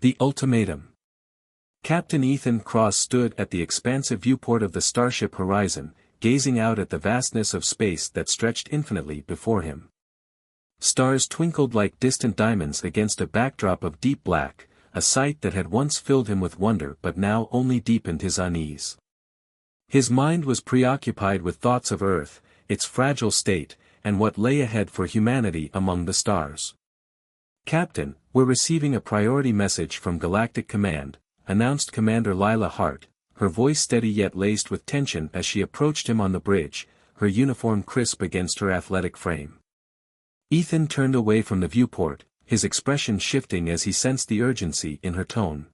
The ultimatum. Captain Ethan Cross stood at the expansive viewport of the starship horizon, gazing out at the vastness of space that stretched infinitely before him. Stars twinkled like distant diamonds against a backdrop of deep black, a sight that had once filled him with wonder but now only deepened his unease. His mind was preoccupied with thoughts of Earth, its fragile state, and what lay ahead for humanity among the stars. "Captain, we're receiving a priority message from Galactic Command," announced Commander Lila Hart, her voice steady yet laced with tension as she approached him on the bridge, her uniform crisp against her athletic frame. Ethan turned away from the viewport, his expression shifting as he sensed the urgency in her tone.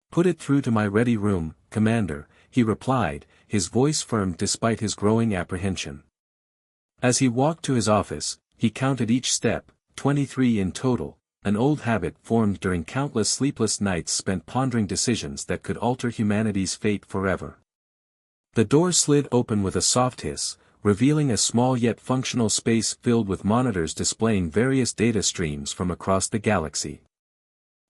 "Put it through to my ready room, Commander," he replied, his voice firm despite his growing apprehension. As he walked to his office, he counted each step, 23 in total, an old habit formed during countless sleepless nights spent pondering decisions that could alter humanity's fate forever. The door slid open with a soft hiss, revealing a small yet functional space filled with monitors displaying various data streams from across the galaxy.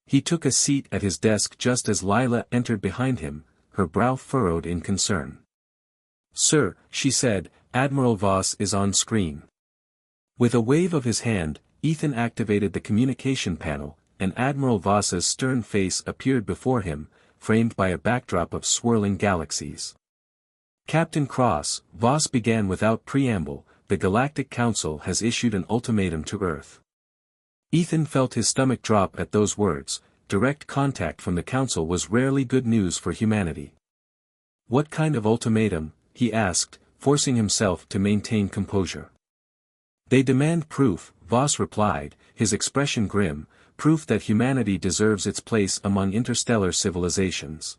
He took a seat at his desk just as Lila entered behind him, her brow furrowed in concern. "Sir," she said, "Admiral Voss is on screen." With a wave of his hand, Ethan activated the communication panel, and Admiral Voss's stern face appeared before him, framed by a backdrop of swirling galaxies. "Captain Cross," Voss began without preamble, "the Galactic Council has issued an ultimatum to Earth." Ethan felt his stomach drop at those words. Direct contact from the Council was rarely good news for humanity. "What kind of ultimatum?" he asked, forcing himself to maintain composure. "They demand proof," Voss replied, his expression grim, "proof that humanity deserves its place among interstellar civilizations."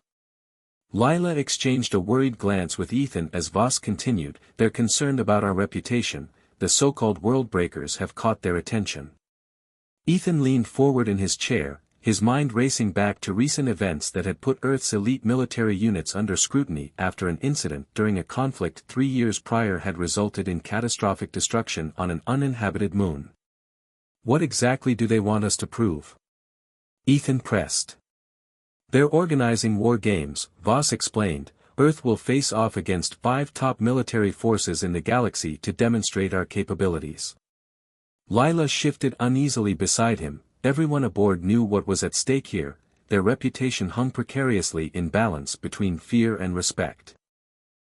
Lila exchanged a worried glance with Ethan as Voss continued, "They're concerned about our reputation, the so-called world breakers have caught their attention." Ethan leaned forward in his chair, his mind racing back to recent events that had put Earth's elite military units under scrutiny after an incident during a conflict 3 years prior had resulted in catastrophic destruction on an uninhabited moon. "What exactly do they want us to prove?" Ethan pressed. "They're organizing war games," Voss explained. "Earth will face off against 5 top military forces in the galaxy to demonstrate our capabilities." Lila shifted uneasily beside him. Everyone aboard knew what was at stake here, their reputation hung precariously in balance between fear and respect.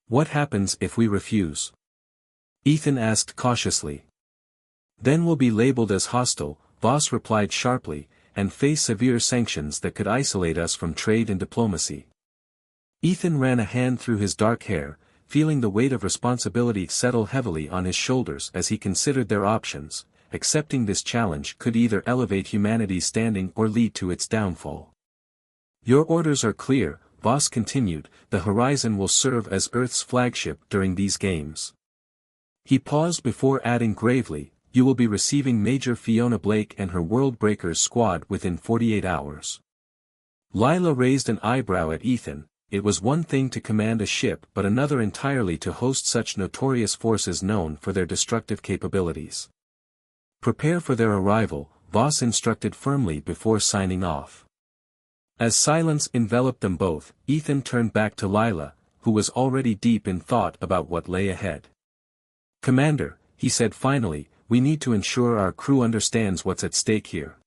"What happens if we refuse?" Ethan asked cautiously. "Then we'll be labeled as hostile," Voss replied sharply, "and face severe sanctions that could isolate us from trade and diplomacy." Ethan ran a hand through his dark hair, feeling the weight of responsibility settle heavily on his shoulders as he considered their options. Accepting this challenge could either elevate humanity's standing or lead to its downfall. "Your orders are clear," Voss continued, "the Horizon will serve as Earth's flagship during these games." He paused before adding gravely, "You will be receiving Major Fiona Blake and her World Breakers squad within 48 hours. Lila raised an eyebrow at Ethan. It was one thing to command a ship but another entirely to host such notorious forces known for their destructive capabilities. "Prepare for their arrival," Voss instructed firmly before signing off. As silence enveloped them both, Ethan turned back to Lila, who was already deep in thought about what lay ahead. "Commander," he said finally, "we need to ensure our crew understands what's at stake here."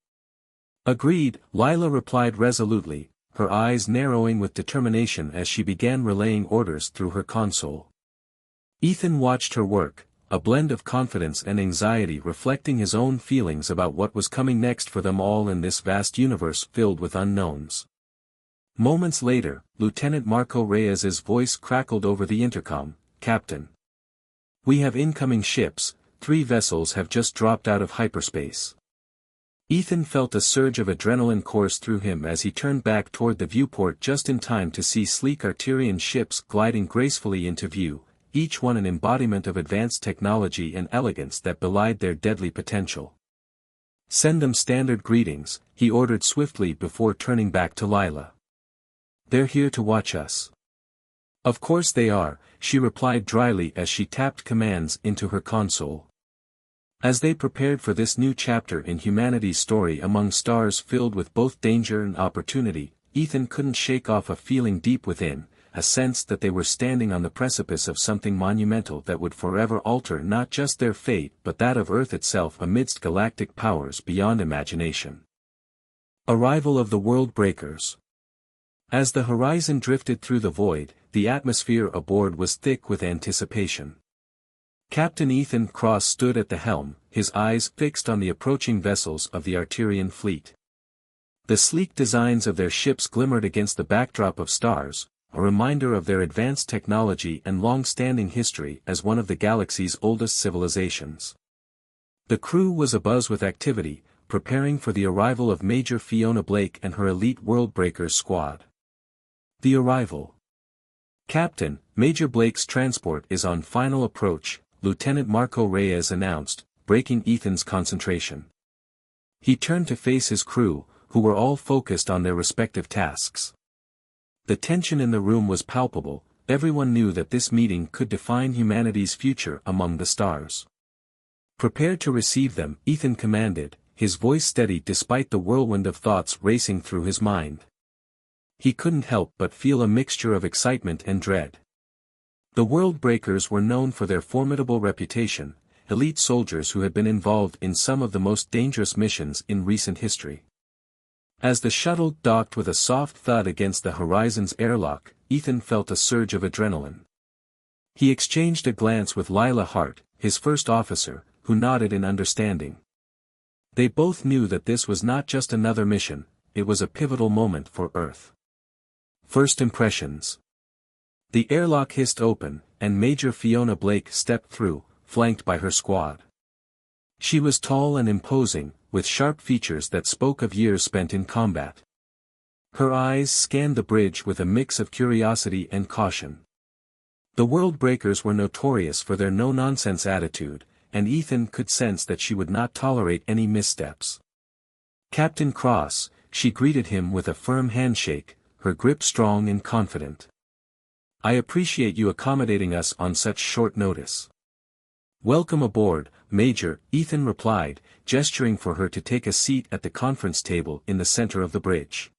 "Agreed," Lila replied resolutely, her eyes narrowing with determination as she began relaying orders through her console. Ethan watched her work, a blend of confidence and anxiety reflecting his own feelings about what was coming next for them all in this vast universe filled with unknowns. Moments later, Lieutenant Marco Reyes's voice crackled over the intercom, "Captain. We have incoming ships, 3 vessels have just dropped out of hyperspace." Ethan felt a surge of adrenaline course through him as he turned back toward the viewport just in time to see sleek Arterian ships gliding gracefully into view, each one an embodiment of advanced technology and elegance that belied their deadly potential. "Send them standard greetings," he ordered swiftly before turning back to Lila. "They're here to watch us." "Of course they are," she replied dryly as she tapped commands into her console. As they prepared for this new chapter in humanity's story among stars filled with both danger and opportunity, Ethan couldn't shake off a feeling deep within, a sense that they were standing on the precipice of something monumental that would forever alter not just their fate but that of Earth itself amidst galactic powers beyond imagination. Arrival of the World Breakers. As the horizon drifted through the void, the atmosphere aboard was thick with anticipation. Captain Ethan Cross stood at the helm, his eyes fixed on the approaching vessels of the Arterian fleet. The sleek designs of their ships glimmered against the backdrop of stars, a reminder of their advanced technology and long-standing history as one of the galaxy's oldest civilizations. The crew was abuzz with activity, preparing for the arrival of Major Fiona Blake and her elite Worldbreakers squad. The arrival. Captain, Major Blake's transport is on final approach, Lieutenant Marco Reyes announced, breaking Ethan's concentration. He turned to face his crew, who were all focused on their respective tasks. The tension in the room was palpable, everyone knew that this meeting could define humanity's future among the stars. Prepared to receive them, Ethan commanded, his voice steady despite the whirlwind of thoughts racing through his mind. He couldn't help but feel a mixture of excitement and dread. The Worldbreakers were known for their formidable reputation, elite soldiers who had been involved in some of the most dangerous missions in recent history. As the shuttle docked with a soft thud against the horizon's airlock, Ethan felt a surge of adrenaline. He exchanged a glance with Lila Hart, his first officer, who nodded in understanding. They both knew that this was not just another mission, it was a pivotal moment for Earth. First impressions. The airlock hissed open, and Major Fiona Blake stepped through, flanked by her squad. She was tall and imposing, with sharp features that spoke of years spent in combat. Her eyes scanned the bridge with a mix of curiosity and caution. The Worldbreakers were notorious for their no-nonsense attitude, and Ethan could sense that she would not tolerate any missteps. Captain Cross, she greeted him with a firm handshake, her grip strong and confident. I appreciate you accommodating us on such short notice. Welcome aboard, Major, Ethan replied, gesturing for her to take a seat at the conference table in the center of the bridge.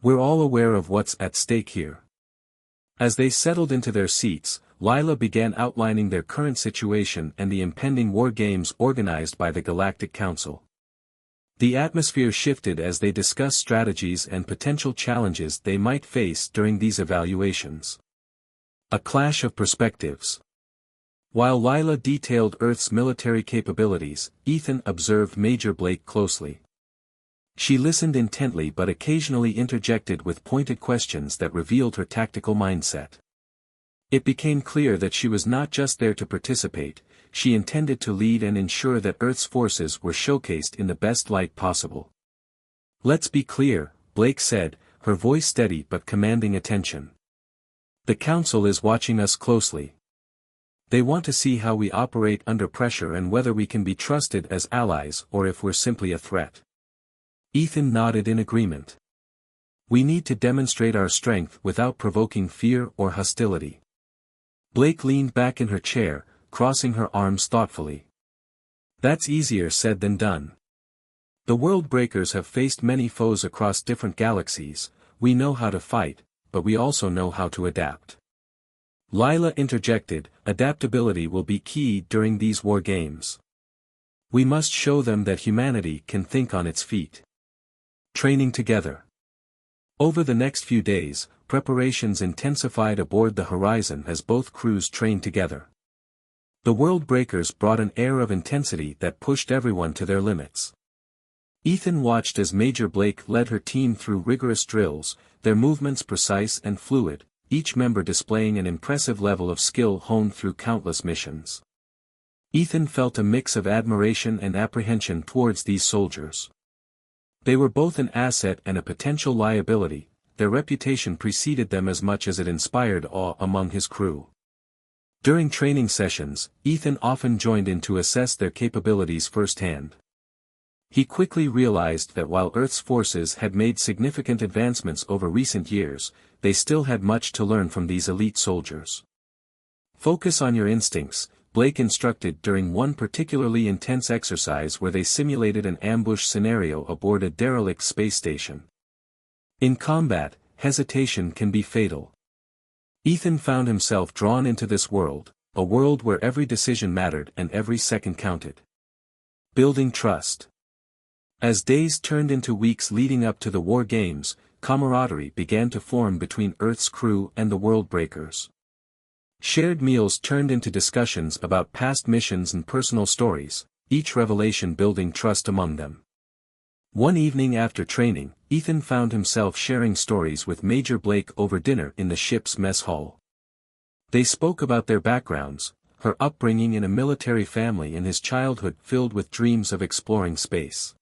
We're all aware of what's at stake here. As they settled into their seats, Lila began outlining their current situation and the impending war games organized by the Galactic Council. The atmosphere shifted as they discussed strategies and potential challenges they might face during these evaluations. A clash of perspectives. While Lila detailed Earth's military capabilities, Ethan observed Major Blake closely. She listened intently but occasionally interjected with pointed questions that revealed her tactical mindset. It became clear that she was not just there to participate, she intended to lead and ensure that Earth's forces were showcased in the best light possible. Let's be clear, Blake said, her voice steady but commanding attention. The Council is watching us closely. They want to see how we operate under pressure and whether we can be trusted as allies or if we're simply a threat. Ethan nodded in agreement. We need to demonstrate our strength without provoking fear or hostility. Blake leaned back in her chair, crossing her arms thoughtfully. That's easier said than done. The Worldbreakers have faced many foes across different galaxies, we know how to fight, but we also know how to adapt. Lila interjected, adaptability will be key during these war games. We must show them that humanity can think on its feet. Training together. Over the next few days, preparations intensified aboard the Horizon as both crews trained together. The Worldbreakers brought an air of intensity that pushed everyone to their limits. Ethan watched as Major Blake led her team through rigorous drills, their movements precise and fluid, each member displaying an impressive level of skill honed through countless missions. Ethan felt a mix of admiration and apprehension towards these soldiers. They were both an asset and a potential liability, their reputation preceded them as much as it inspired awe among his crew. During training sessions, Ethan often joined in to assess their capabilities firsthand. He quickly realized that while Earth's forces had made significant advancements over recent years, they still had much to learn from these elite soldiers. Focus on your instincts, Blake instructed during one particularly intense exercise where they simulated an ambush scenario aboard a derelict space station. In combat, hesitation can be fatal. Ethan found himself drawn into this world, a world where every decision mattered and every second counted. Building trust. As days turned into weeks leading up to the war games, camaraderie began to form between Earth's crew and the Worldbreakers. Shared meals turned into discussions about past missions and personal stories, each revelation building trust among them. One evening after training, Ethan found himself sharing stories with Major Blake over dinner in the ship's mess hall. They spoke about their backgrounds, her upbringing in a military family and his childhood filled with dreams of exploring space.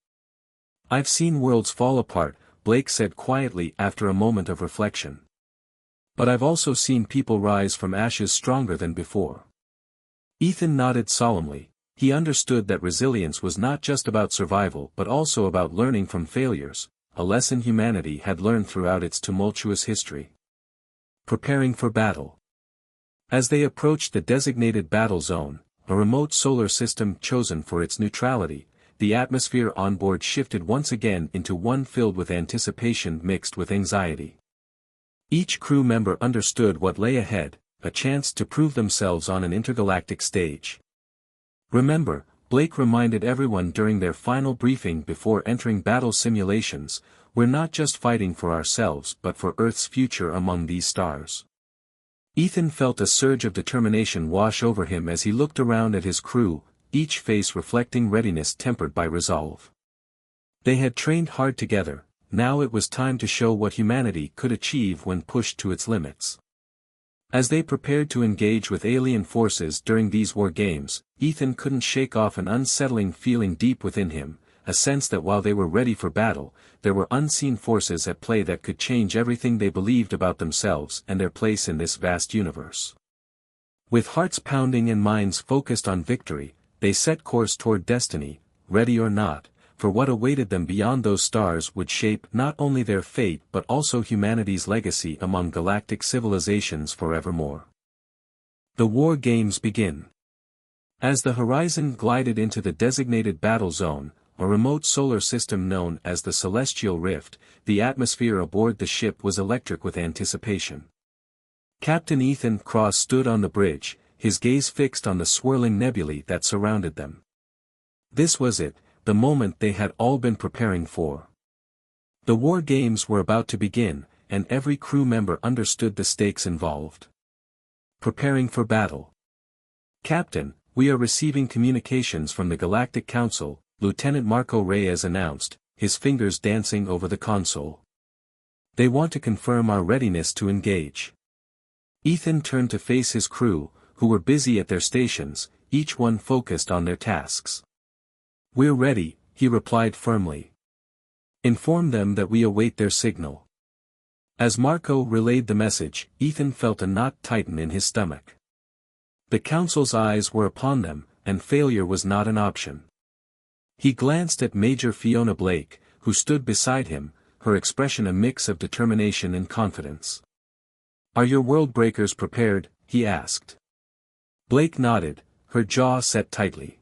"I've seen worlds fall apart," Blake said quietly after a moment of reflection. "But I've also seen people rise from ashes stronger than before." Ethan nodded solemnly. He understood that resilience was not just about survival but also about learning from failures, a lesson humanity had learned throughout its tumultuous history. Preparing for battle. As they approached the designated battle zone, a remote solar system chosen for its neutrality, the atmosphere on board shifted once again into one filled with anticipation mixed with anxiety. Each crew member understood what lay ahead, a chance to prove themselves on an intergalactic stage. "Remember," Blake reminded everyone during their final briefing before entering battle simulations, "we're not just fighting for ourselves but for Earth's future among these stars." Ethan felt a surge of determination wash over him as he looked around at his crew, each face reflecting readiness tempered by resolve. They had trained hard together, now it was time to show what humanity could achieve when pushed to its limits. As they prepared to engage with alien forces during these war games, Ethan couldn't shake off an unsettling feeling deep within him, a sense that while they were ready for battle, there were unseen forces at play that could change everything they believed about themselves and their place in this vast universe. With hearts pounding and minds focused on victory, they set course toward destiny, ready or not, for what awaited them beyond those stars would shape not only their fate but also humanity's legacy among galactic civilizations forevermore. The war games begin. As the horizon glided into the designated battle zone, a remote solar system known as the Celestial Rift, the atmosphere aboard the ship was electric with anticipation. Captain Ethan Cross stood on the bridge, his gaze fixed on the swirling nebulae that surrounded them. This was it, the moment they had all been preparing for. The war games were about to begin, and every crew member understood the stakes involved. Preparing for battle. "Captain, we are receiving communications from the Galactic Council," Lieutenant Marco Reyes announced, his fingers dancing over the console. "They want to confirm our readiness to engage." Ethan turned to face his crew, who were busy at their stations, each one focused on their tasks. "We're ready," he replied firmly. "Inform them that we await their signal." As Marco relayed the message, Ethan felt a knot tighten in his stomach. The council's eyes were upon them, and failure was not an option. He glanced at Major Fiona Blake, who stood beside him, her expression a mix of determination and confidence. "Are your Worldbreakers prepared?" he asked. Blake nodded, her jaw set tightly.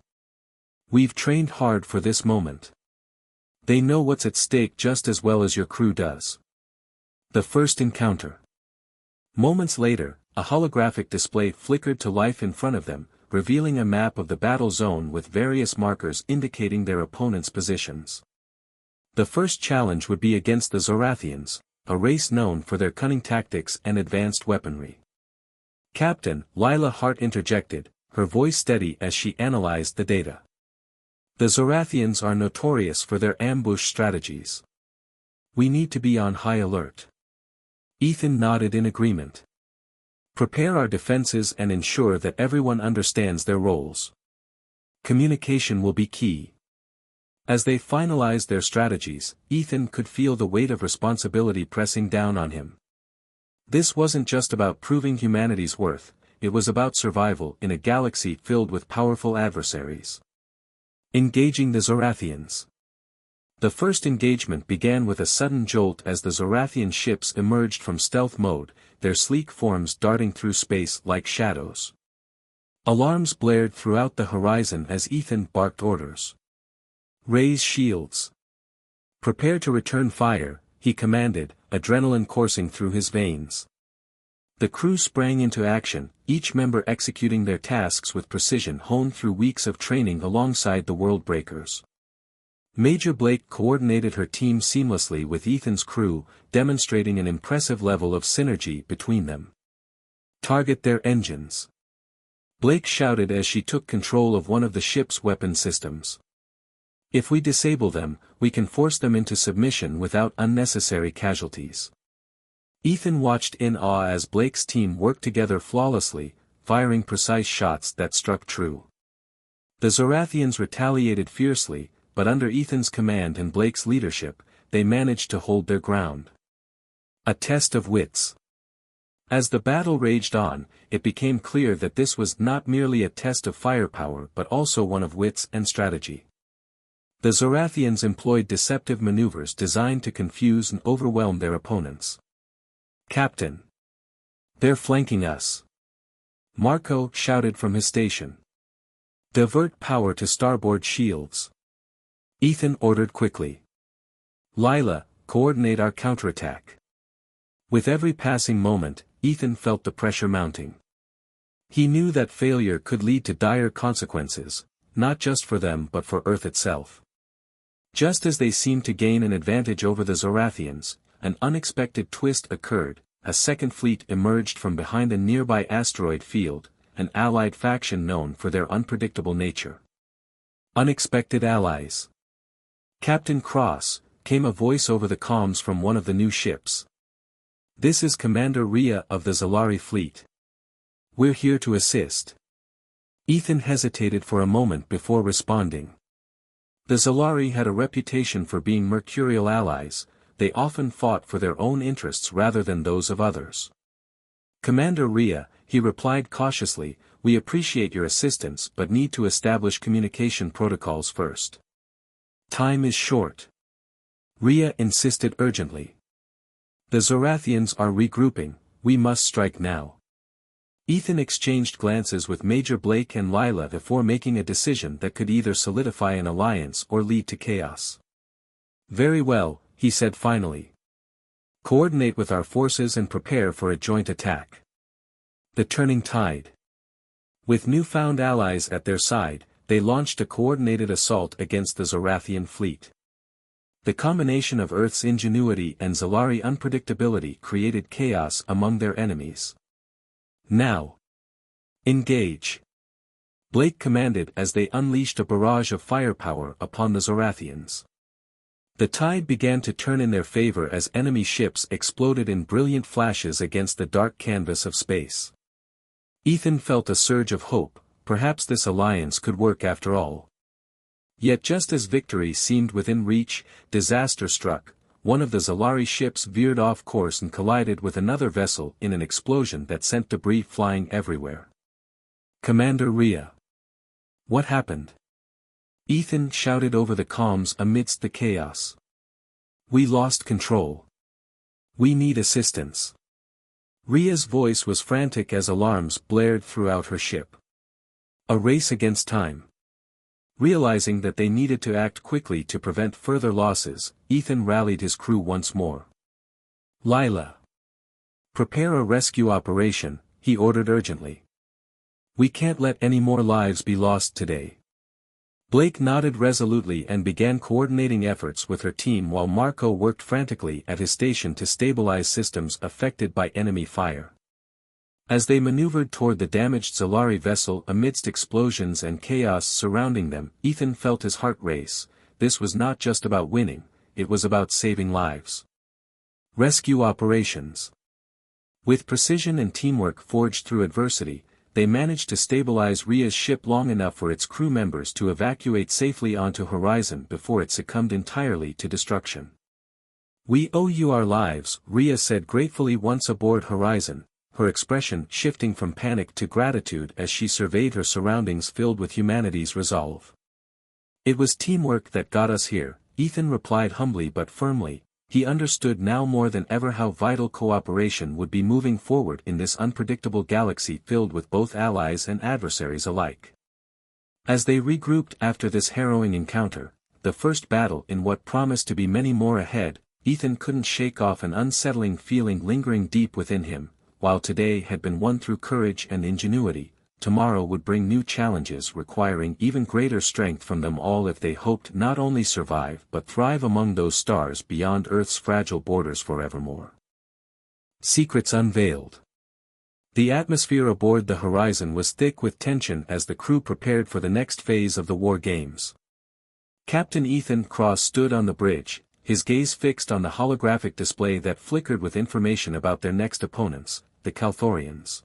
"We've trained hard for this moment. They know what's at stake just as well as your crew does." The first encounter. Moments later, a holographic display flickered to life in front of them, revealing a map of the battle zone with various markers indicating their opponents' positions. The first challenge would be against the Zorathians, a race known for their cunning tactics and advanced weaponry. "Captain," Lila Hart interjected, her voice steady as she analyzed the data. "The Zorathians are notorious for their ambush strategies. We need to be on high alert." Ethan nodded in agreement. "Prepare our defenses and ensure that everyone understands their roles. Communication will be key." As they finalized their strategies, Ethan could feel the weight of responsibility pressing down on him. This wasn't just about proving humanity's worth, it was about survival in a galaxy filled with powerful adversaries. Engaging the Zorathians. The first engagement began with a sudden jolt as the Zorathian ships emerged from stealth mode, their sleek forms darting through space like shadows. Alarms blared throughout the horizon as Ethan barked orders. Raise shields. Prepare to return fire, he commanded, adrenaline coursing through his veins. The crew sprang into action, each member executing their tasks with precision honed through weeks of training alongside the world breakers. Major Blake coordinated her team seamlessly with Ethan's crew, demonstrating an impressive level of synergy between them. Target their engines. Blake shouted as she took control of one of the ship's weapon systems. If we disable them, we can force them into submission without unnecessary casualties. Ethan watched in awe as Blake's team worked together flawlessly, firing precise shots that struck true. The Zorathians retaliated fiercely, but under Ethan's command and Blake's leadership, they managed to hold their ground. A test of wits. As the battle raged on, it became clear that this was not merely a test of firepower but also one of wits and strategy. The Zorathians employed deceptive maneuvers designed to confuse and overwhelm their opponents. "Captain! They're flanking us!" Marco shouted from his station. "Divert power to starboard shields." Ethan ordered quickly. "Lila, coordinate our counterattack." With every passing moment, Ethan felt the pressure mounting. He knew that failure could lead to dire consequences, not just for them but for Earth itself. Just as they seemed to gain an advantage over the Zorathians, an unexpected twist occurred. A second fleet emerged from behind a nearby asteroid field, an allied faction known for their unpredictable nature. Unexpected allies. "Captain Cross," came a voice over the comms from one of the new ships. "This is Commander Rhea of the Zalari fleet. We're here to assist." Ethan hesitated for a moment before responding. The Zalari had a reputation for being mercurial allies. They often fought for their own interests rather than those of others. "Commander Rhea," he replied cautiously, "we appreciate your assistance but need to establish communication protocols first. Time is short." Rhea insisted urgently. "The Zorathians are regrouping, we must strike now." Ethan exchanged glances with Major Blake and Lila before making a decision that could either solidify an alliance or lead to chaos. "Very well," he said finally. "Coordinate with our forces and prepare for a joint attack." The turning tide. With newfound allies at their side, they launched a coordinated assault against the Zorathian fleet. The combination of Earth's ingenuity and Zalari unpredictability created chaos among their enemies. "Now! Engage!" Blake commanded as they unleashed a barrage of firepower upon the Zorathians. The tide began to turn in their favor as enemy ships exploded in brilliant flashes against the dark canvas of space. Ethan felt a surge of hope, perhaps this alliance could work after all. Yet just as victory seemed within reach, disaster struck. One of the Zalari ships veered off course and collided with another vessel in an explosion that sent debris flying everywhere. "Commander Rhea. What happened?" Ethan shouted over the comms amidst the chaos. "We lost control. We need assistance." Rhea's voice was frantic as alarms blared throughout her ship. A race against time. Realizing that they needed to act quickly to prevent further losses, Ethan rallied his crew once more. "Lila. Prepare a rescue operation," he ordered urgently. "We can't let any more lives be lost today." Blake nodded resolutely and began coordinating efforts with her team while Marco worked frantically at his station to stabilize systems affected by enemy fire. As they maneuvered toward the damaged Zalari vessel amidst explosions and chaos surrounding them, Ethan felt his heart race. This was not just about winning, it was about saving lives. Rescue operations. With precision and teamwork forged through adversity, they managed to stabilize Rhea's ship long enough for its crew members to evacuate safely onto Horizon before it succumbed entirely to destruction. "We owe you our lives," Rhea said gratefully once aboard Horizon, her expression shifting from panic to gratitude as she surveyed her surroundings filled with humanity's resolve. "It was teamwork that got us here," Ethan replied humbly but firmly, He understood now more than ever how vital cooperation would be moving forward in this unpredictable galaxy filled with both allies and adversaries alike. As they regrouped after this harrowing encounter, the first battle in what promised to be many more ahead, Ethan couldn't shake off an unsettling feeling lingering deep within him. While today had been won through courage and ingenuity, tomorrow would bring new challenges requiring even greater strength from them all if they hoped not only survive but thrive among those stars beyond Earth's fragile borders forevermore. Secrets unveiled. The atmosphere aboard the Horizon was thick with tension as the crew prepared for the next phase of the war games. Captain Ethan Cross stood on the bridge, his gaze fixed on the holographic display that flickered with information about their next opponents, the Calthorians.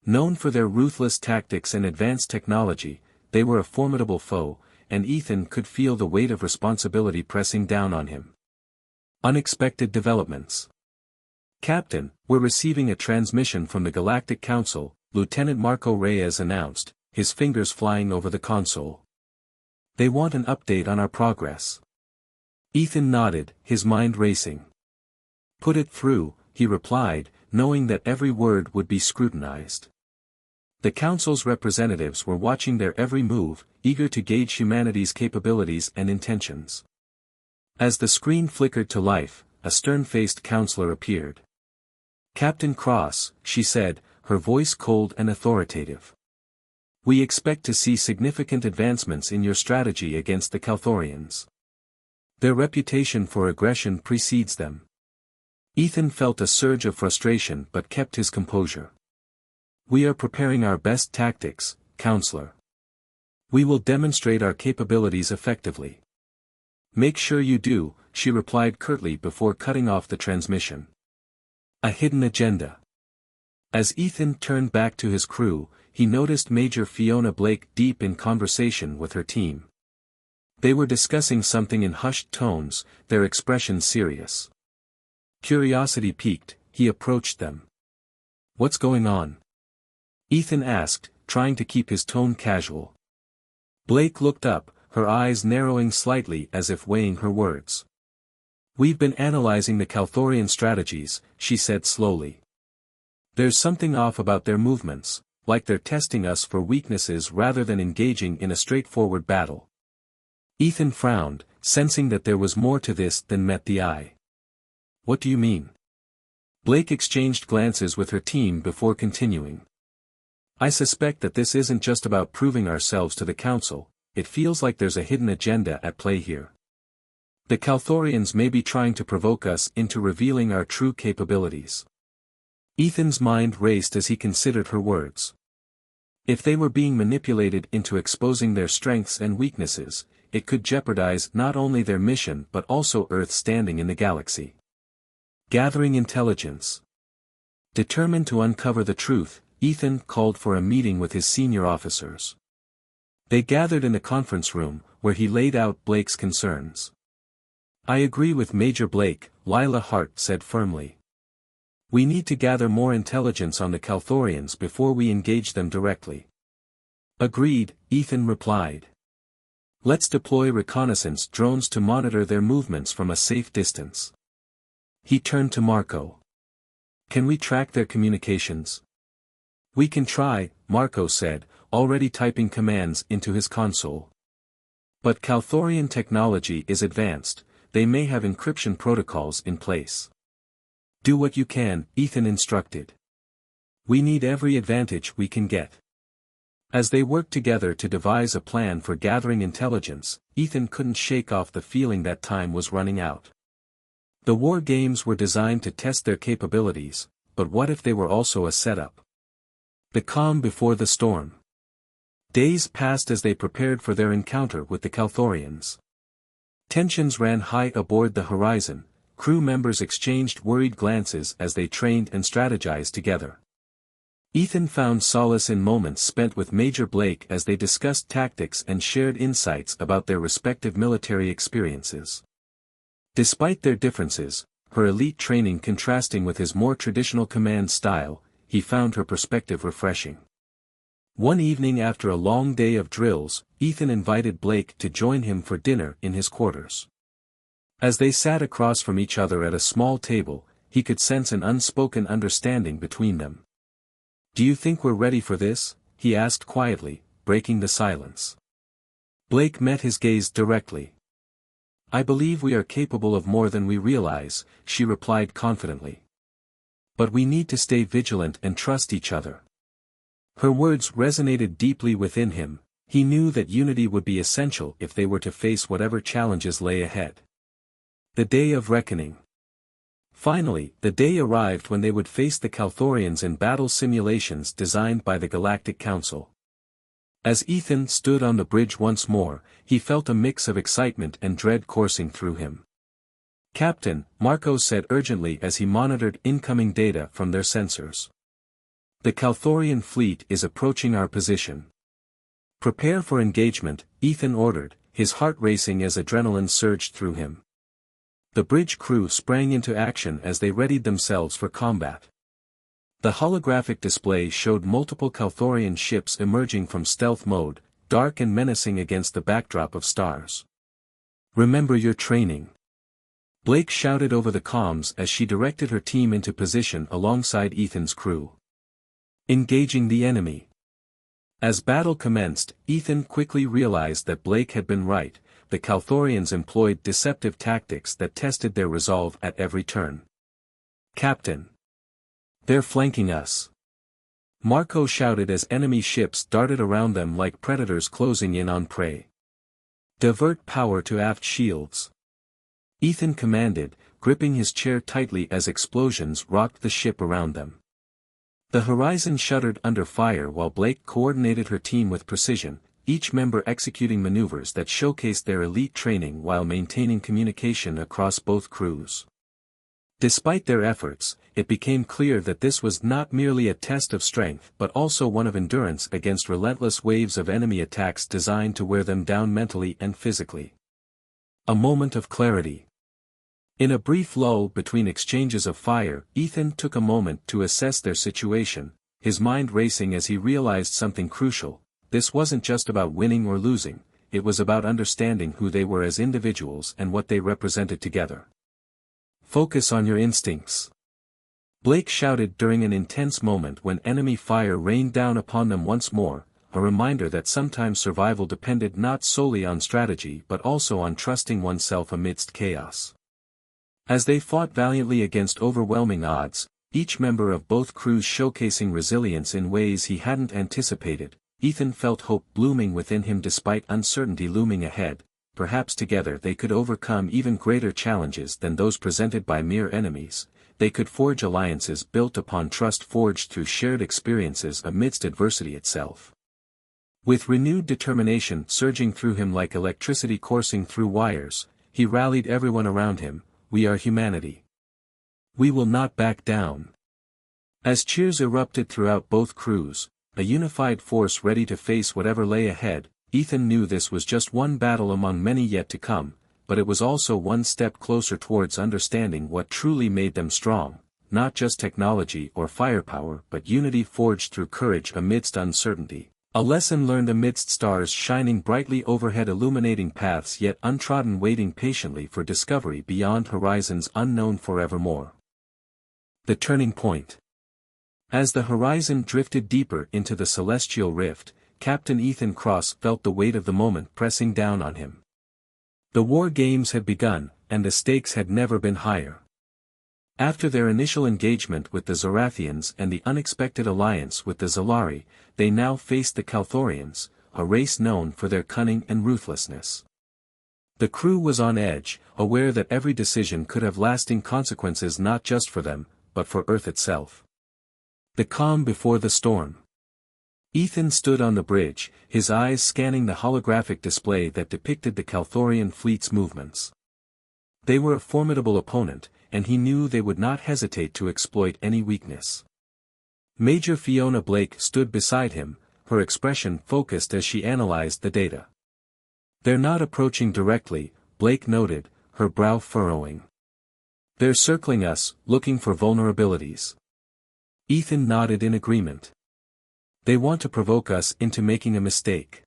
Known for their ruthless tactics and advanced technology, they were a formidable foe, and Ethan could feel the weight of responsibility pressing down on him. Unexpected developments. Captain, we're receiving a transmission from the Galactic Council, Lieutenant Marco Reyes announced, his fingers flying over the console. They want an update on our progress. Ethan nodded, his mind racing. Put it through, he replied, knowing that every word would be scrutinized. The Council's representatives were watching their every move, eager to gauge humanity's capabilities and intentions. As the screen flickered to life, a stern-faced counselor appeared. Captain Cross, she said, her voice cold and authoritative. We expect to see significant advancements in your strategy against the Calthorians. Their reputation for aggression precedes them. Ethan felt a surge of frustration but kept his composure. We are preparing our best tactics, Counselor. We will demonstrate our capabilities effectively. Make sure you do, she replied curtly before cutting off the transmission. A hidden agenda. As Ethan turned back to his crew, he noticed Major Fiona Blake deep in conversation with her team. They were discussing something in hushed tones, their expressions serious. Curiosity piqued, he approached them. What's going on? Ethan asked, trying to keep his tone casual. Blake looked up, her eyes narrowing slightly as if weighing her words. We've been analyzing the Calthorian strategies, she said slowly. There's something off about their movements, like they're testing us for weaknesses rather than engaging in a straightforward battle. Ethan frowned, sensing that there was more to this than met the eye. What do you mean? Blake exchanged glances with her team before continuing. I suspect that this isn't just about proving ourselves to the Council, it feels like there's a hidden agenda at play here. The Calthorians may be trying to provoke us into revealing our true capabilities. Ethan's mind raced as he considered her words. If they were being manipulated into exposing their strengths and weaknesses, it could jeopardize not only their mission but also Earth's standing in the galaxy. Gathering intelligence. Determined to uncover the truth, Ethan called for a meeting with his senior officers. They gathered in the conference room, where he laid out Blake's concerns. I agree with Major Blake, Lila Hart said firmly. We need to gather more intelligence on the Calthorians before we engage them directly. Agreed, Ethan replied. Let's deploy reconnaissance drones to monitor their movements from a safe distance. He turned to Marco. Can we track their communications? We can try, Marco said, already typing commands into his console. But Calthorian technology is advanced, they may have encryption protocols in place. Do what you can, Ethan instructed. We need every advantage we can get. As they worked together to devise a plan for gathering intelligence, Ethan couldn't shake off the feeling that time was running out. The war games were designed to test their capabilities, but what if they were also a setup? The calm before the storm. Days passed as they prepared for their encounter with the Calthorians. Tensions ran high aboard the Horizon, crew members exchanged worried glances as they trained and strategized together. Ethan found solace in moments spent with Major Blake as they discussed tactics and shared insights about their respective military experiences. Despite their differences, her elite training contrasting with his more traditional command style, he found her perspective refreshing. One evening after a long day of drills, Ethan invited Blake to join him for dinner in his quarters. As they sat across from each other at a small table, he could sense an unspoken understanding between them. "Do you think we're ready for this?" he asked quietly, breaking the silence. Blake met his gaze directly. "I believe we are capable of more than we realize," she replied confidently. "But we need to stay vigilant and trust each other." Her words resonated deeply within him. He knew that unity would be essential if they were to face whatever challenges lay ahead. The day of reckoning. Finally, the day arrived when they would face the Calthorians in battle simulations designed by the Galactic Council. As Ethan stood on the bridge once more, he felt a mix of excitement and dread coursing through him. "Captain," Marco said urgently as he monitored incoming data from their sensors. "The Calthorian fleet is approaching our position." "Prepare for engagement," Ethan ordered, his heart racing as adrenaline surged through him. The bridge crew sprang into action as they readied themselves for combat. The holographic display showed multiple Calthorian ships emerging from stealth mode, dark and menacing against the backdrop of stars. "Remember your training," Blake shouted over the comms as she directed her team into position alongside Ethan's crew. Engaging the enemy. As battle commenced, Ethan quickly realized that Blake had been right. The Calthorians employed deceptive tactics that tested their resolve at every turn. "Captain, they're flanking us," Marco shouted as enemy ships darted around them like predators closing in on prey. "Divert power to aft shields," Ethan commanded, gripping his chair tightly as explosions rocked the ship around them. The horizon shuddered under fire while Blake coordinated her team with precision, each member executing maneuvers that showcased their elite training while maintaining communication across both crews. Despite their efforts, it became clear that this was not merely a test of strength but also one of endurance against relentless waves of enemy attacks designed to wear them down mentally and physically. A moment of clarity. In a brief lull between exchanges of fire, Ethan took a moment to assess their situation, his mind racing as he realized something crucial. This wasn't just about winning or losing, it was about understanding who they were as individuals and what they represented together. "Focus on your instincts," Blake shouted during an intense moment when enemy fire rained down upon them once more, a reminder that sometimes survival depended not solely on strategy but also on trusting oneself amidst chaos. As they fought valiantly against overwhelming odds, each member of both crews showcasing resilience in ways he hadn't anticipated, Ethan felt hope blooming within him despite uncertainty looming ahead. Perhaps together they could overcome even greater challenges than those presented by mere enemies. They could forge alliances built upon trust forged through shared experiences amidst adversity itself. With renewed determination surging through him like electricity coursing through wires, he rallied everyone around him. "We are humanity. We will not back down." As cheers erupted throughout both crews, a unified force ready to face whatever lay ahead, Ethan knew this was just one battle among many yet to come, but it was also one step closer towards understanding what truly made them strong, not just technology or firepower but unity forged through courage amidst uncertainty. A lesson learned amidst stars shining brightly overhead, illuminating paths yet untrodden, waiting patiently for discovery beyond horizons unknown forevermore. The turning point. As the horizon drifted deeper into the celestial rift, Captain Ethan Cross felt the weight of the moment pressing down on him. The war games had begun, and the stakes had never been higher. After their initial engagement with the Zorathians and the unexpected alliance with the Zalari, they now faced the Calthorians, a race known for their cunning and ruthlessness. The crew was on edge, aware that every decision could have lasting consequences not just for them, but for Earth itself. The calm before the storm. Ethan stood on the bridge, his eyes scanning the holographic display that depicted the Calthorian fleet's movements. They were a formidable opponent, and he knew they would not hesitate to exploit any weakness. Major Fiona Blake stood beside him, her expression focused as she analyzed the data. "They're not approaching directly," Blake noted, her brow furrowing. "They're circling us, looking for vulnerabilities." Ethan nodded in agreement. "They want to provoke us into making a mistake.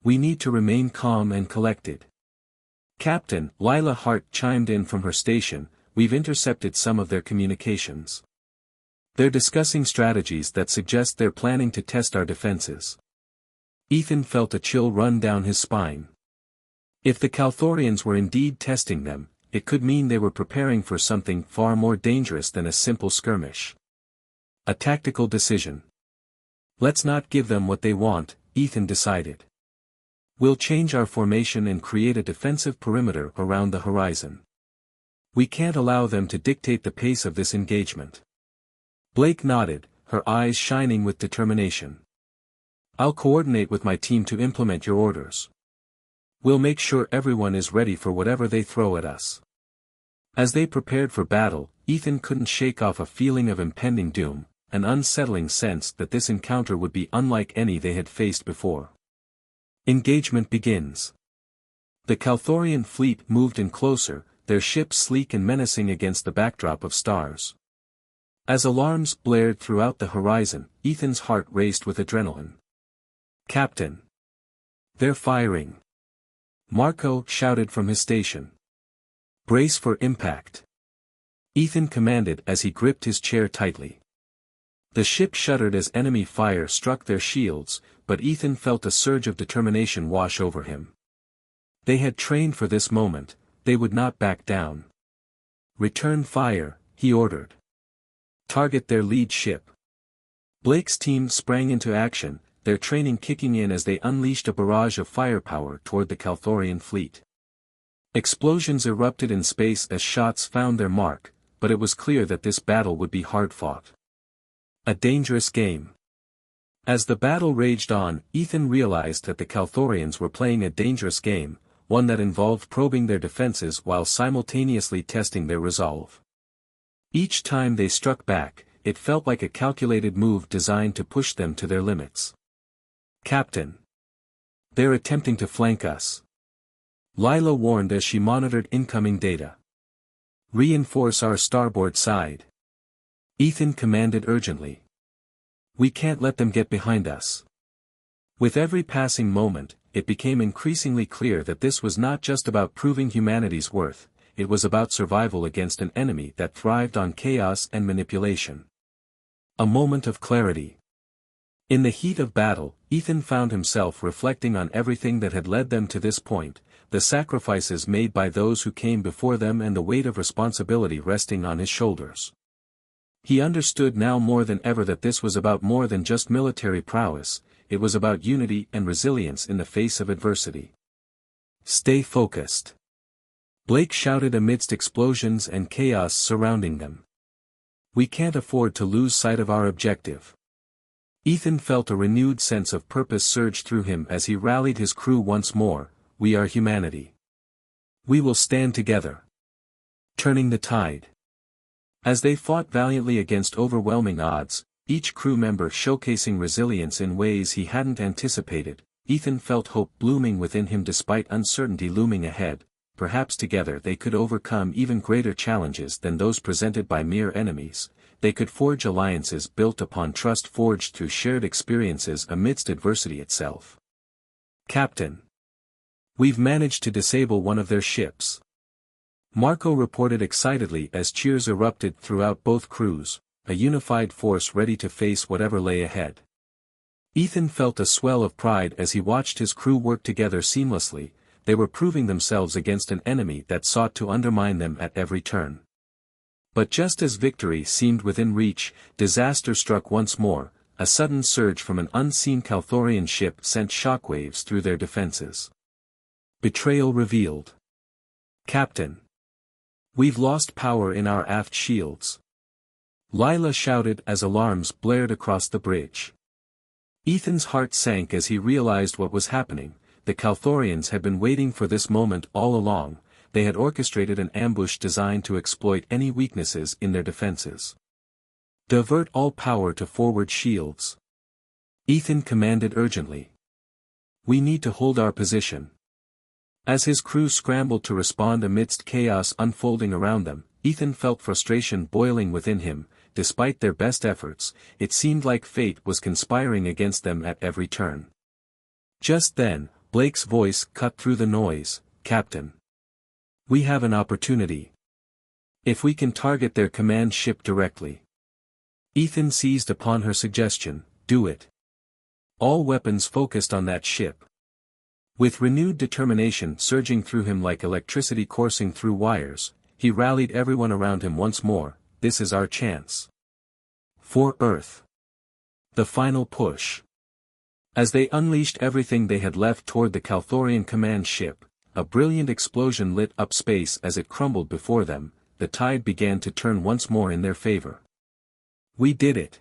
We need to remain calm and collected." Captain, Lila Hart chimed in from her station, we've intercepted some of their communications. They're discussing strategies that suggest they're planning to test our defenses. Ethan felt a chill run down his spine. If the Calthorians were indeed testing them, it could mean they were preparing for something far more dangerous than a simple skirmish. A tactical decision. Let's not give them what they want, Ethan decided. We'll change our formation and create a defensive perimeter around the horizon. We can't allow them to dictate the pace of this engagement. Blake nodded, her eyes shining with determination. I'll coordinate with my team to implement your orders. We'll make sure everyone is ready for whatever they throw at us. As they prepared for battle, Ethan couldn't shake off a feeling of impending doom, an unsettling sense that this encounter would be unlike any they had faced before. Engagement begins. The Calthorian fleet moved in closer, their ships sleek and menacing against the backdrop of stars. As alarms blared throughout the horizon, Ethan's heart raced with adrenaline. Captain! They're firing! Marco shouted from his station. Brace for impact! Ethan commanded as he gripped his chair tightly. The ship shuddered as enemy fire struck their shields, but Ethan felt a surge of determination wash over him. They had trained for this moment, they would not back down. Return fire, he ordered. Target their lead ship. Blake's team sprang into action, their training kicking in as they unleashed a barrage of firepower toward the Calthorian fleet. Explosions erupted in space as shots found their mark, but it was clear that this battle would be hard-fought. A dangerous game. As the battle raged on, Ethan realized that the Calthorians were playing a dangerous game, one that involved probing their defenses while simultaneously testing their resolve. Each time they struck back, it felt like a calculated move designed to push them to their limits. Captain! They're attempting to flank us. Lila warned as she monitored incoming data. Reinforce our starboard side. Ethan commanded urgently. We can't let them get behind us. With every passing moment, it became increasingly clear that this was not just about proving humanity's worth, it was about survival against an enemy that thrived on chaos and manipulation. A moment of clarity. In the heat of battle, Ethan found himself reflecting on everything that had led them to this point, the sacrifices made by those who came before them and the weight of responsibility resting on his shoulders. He understood now more than ever that this was about more than just military prowess, it was about unity and resilience in the face of adversity. Stay focused. Blake shouted amidst explosions and chaos surrounding them. We can't afford to lose sight of our objective. Ethan felt a renewed sense of purpose surge through him as he rallied his crew once more. We are humanity. We will stand together. Turning the tide. As they fought valiantly against overwhelming odds, each crew member showcasing resilience in ways he hadn't anticipated, Ethan felt hope blooming within him despite uncertainty looming ahead. Perhaps together they could overcome even greater challenges than those presented by mere enemies. They could forge alliances built upon trust forged through shared experiences amidst adversity itself. Captain! We've managed to disable one of their ships. Marco reported excitedly as cheers erupted throughout both crews, a unified force ready to face whatever lay ahead. Ethan felt a swell of pride as he watched his crew work together seamlessly. They were proving themselves against an enemy that sought to undermine them at every turn. But just as victory seemed within reach, disaster struck once more. A sudden surge from an unseen Calthorian ship sent shockwaves through their defenses. Betrayal revealed. Captain! We've lost power in our aft shields. Lila shouted as alarms blared across the bridge. Ethan's heart sank as he realized what was happening. The Calthorians had been waiting for this moment all along. They had orchestrated an ambush designed to exploit any weaknesses in their defenses. Divert all power to forward shields. Ethan commanded urgently. We need to hold our position. As his crew scrambled to respond amidst chaos unfolding around them, Ethan felt frustration boiling within him. Despite their best efforts, it seemed like fate was conspiring against them at every turn. Just then, Blake's voice cut through the noise. Captain! We have an opportunity. If we can target their command ship directly. Ethan seized upon her suggestion, do it. All weapons focused on that ship. With renewed determination surging through him like electricity coursing through wires, he rallied everyone around him once more. This is our chance. For Earth. The final push. As they unleashed everything they had left toward the Calthorian command ship, a brilliant explosion lit up space as it crumbled before them. The tide began to turn once more in their favor. We did it!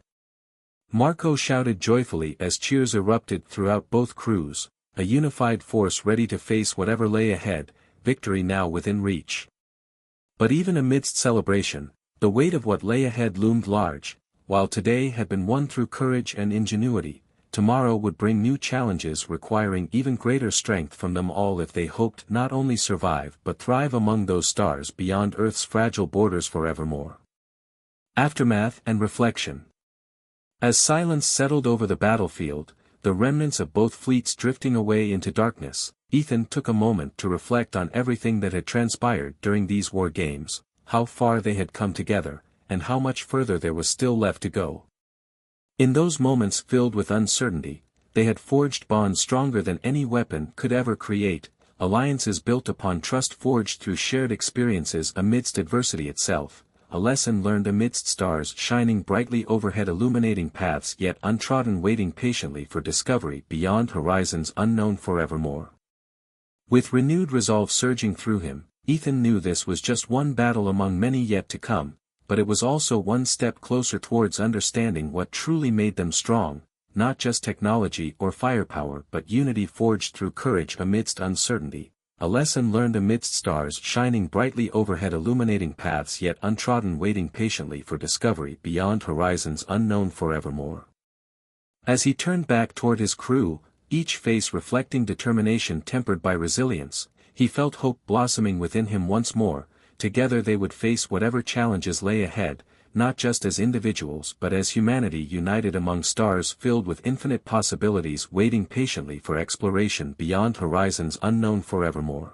Marco shouted joyfully as cheers erupted throughout both crews, a unified force ready to face whatever lay ahead, victory now within reach. But even amidst celebration, the weight of what lay ahead loomed large. While today had been won through courage and ingenuity, tomorrow would bring new challenges requiring even greater strength from them all if they hoped not only survive but thrive among those stars beyond Earth's fragile borders forevermore. Aftermath and reflection. As silence settled over the battlefield, the remnants of both fleets drifting away into darkness, Ethan took a moment to reflect on everything that had transpired during these war games, how far they had come together, and how much further there was still left to go. In those moments filled with uncertainty, they had forged bonds stronger than any weapon could ever create, alliances built upon trust forged through shared experiences amidst adversity itself, a lesson learned amidst stars shining brightly overhead illuminating paths yet untrodden waiting patiently for discovery beyond horizons unknown forevermore. With renewed resolve surging through him, Ethan knew this was just one battle among many yet to come, but it was also one step closer towards understanding what truly made them strong, not just technology or firepower but unity forged through courage amidst uncertainty, a lesson learned amidst stars shining brightly overhead illuminating paths yet untrodden waiting patiently for discovery beyond horizons unknown forevermore. As he turned back toward his crew, each face reflecting determination tempered by resilience, he felt hope blossoming within him once more. Together they would face whatever challenges lay ahead, not just as individuals but as humanity united among stars filled with infinite possibilities waiting patiently for exploration beyond horizons unknown forevermore.